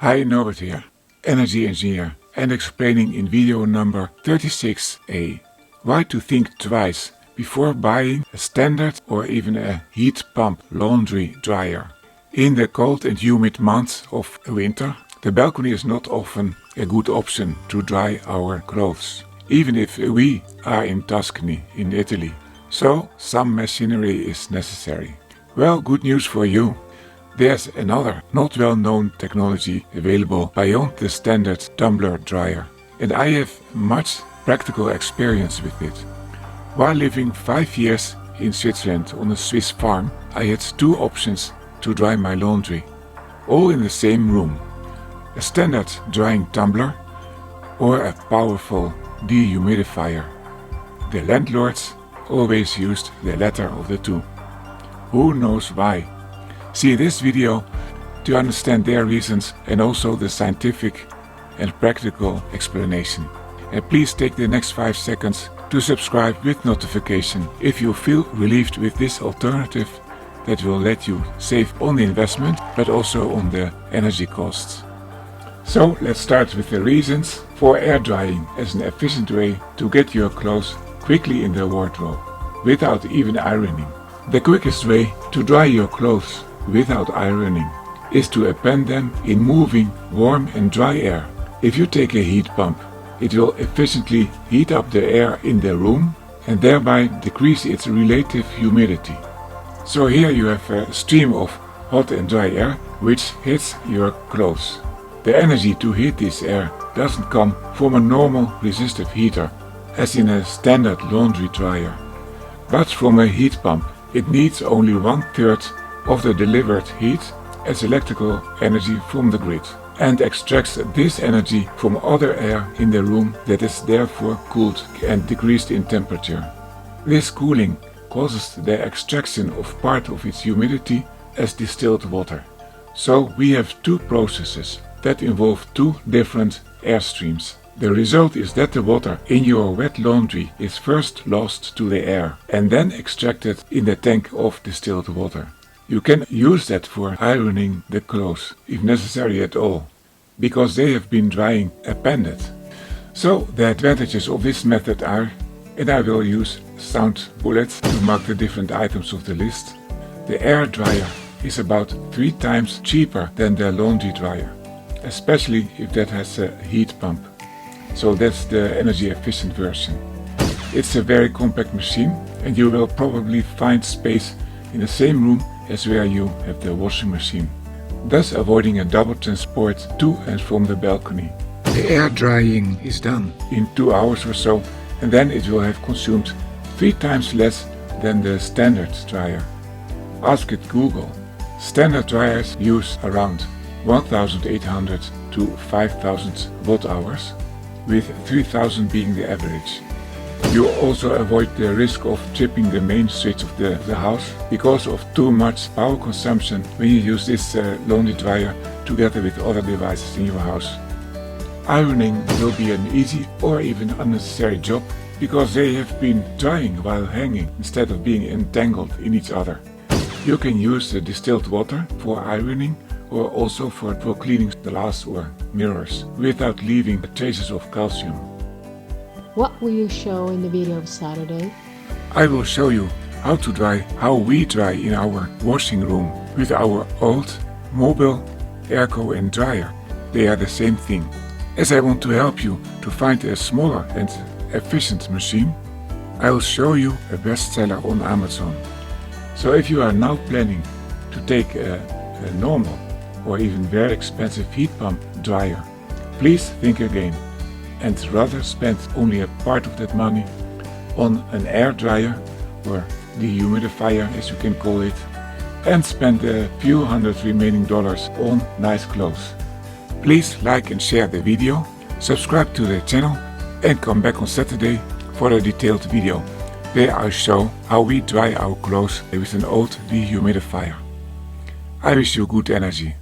Hi, Norbert here, energy engineer, and explaining in video number 36a why to think twice before buying a standard or even a heat pump laundry dryer. In the cold and humid months of winter, the balcony is not often a good option to dry our clothes, even if we are in Tuscany in Italy. So some machinery is necessary. Well, good news for you. There's another not well-known technology available beyond the standard tumbler dryer, and I have much practical experience with it. While living 5 years in Switzerland on a Swiss farm, I had two options to dry my laundry, all in the same room: a standard drying tumbler or a powerful dehumidifier. The landlords always used the latter of the two. Who knows why? See this video to understand their reasons and also the scientific and practical explanation. And please take the next 5 seconds to subscribe with notification if you feel relieved with this alternative that will let you save on the investment but also on the energy costs. So let's start with the reasons for air drying as an efficient way to get your clothes quickly in the wardrobe without even ironing. The quickest way to dry your clothes without ironing is to append them in moving warm and dry air. If you take a heat pump, it will efficiently heat up the air in the room and thereby decrease its relative humidity. So here you have a stream of hot and dry air which hits your clothes. The energy to heat this air doesn't come from a normal resistive heater, as in a standard laundry dryer, but from a heat pump. It needs only 1/3 of the delivered heat as electrical energy from the grid and extracts this energy from other air in the room that is therefore cooled and decreased in temperature. This cooling causes the extraction of part of its humidity as distilled water. So we have two processes that involve two different air streams. The result is that the water in your wet laundry is first lost to the air and then extracted in the tank of distilled water. You can use that for ironing the clothes, if necessary at all, because they have been drying appended. So the advantages of this method are, and I will use sound bullets to mark the different items of the list. The air dryer is about 3 times cheaper than the laundry dryer, especially if that has a heat pump. So that's the energy efficient version. It's a very compact machine and you will probably find space in the same room as where you have the washing machine, thus avoiding a double transport to and from the balcony. The air drying is done in 2 hours or so, and then it will have consumed 3 times less than the standard dryer. Ask it Google. Standard dryers use around 1,800 to 5,000 watt hours, with 3,000 being the average. You also avoid the risk of tripping the main switch of the house because of too much power consumption when you use this laundry dryer together with other devices in your house. Ironing will be an easy or even unnecessary job because they have been drying while hanging instead of being entangled in each other. You can use the distilled water for ironing or also for cleaning glass or mirrors without leaving traces of calcium. What will you show in the video of Saturday? I will show you how we dry in our washing room with our old mobile airco and dryer. They are the same thing. As I want to help you to find a smaller and efficient machine, I will show you a bestseller on Amazon. So if you are now planning to take a normal or even very expensive heat pump dryer, please think again and rather spend only a part of that money on an air dryer or dehumidifier, as you can call it, and spend a few hundred remaining dollars on nice clothes. Please like and share the video, subscribe to the channel and come back on Saturday for a detailed video where I show how we dry our clothes with an old dehumidifier. I wish you good energy.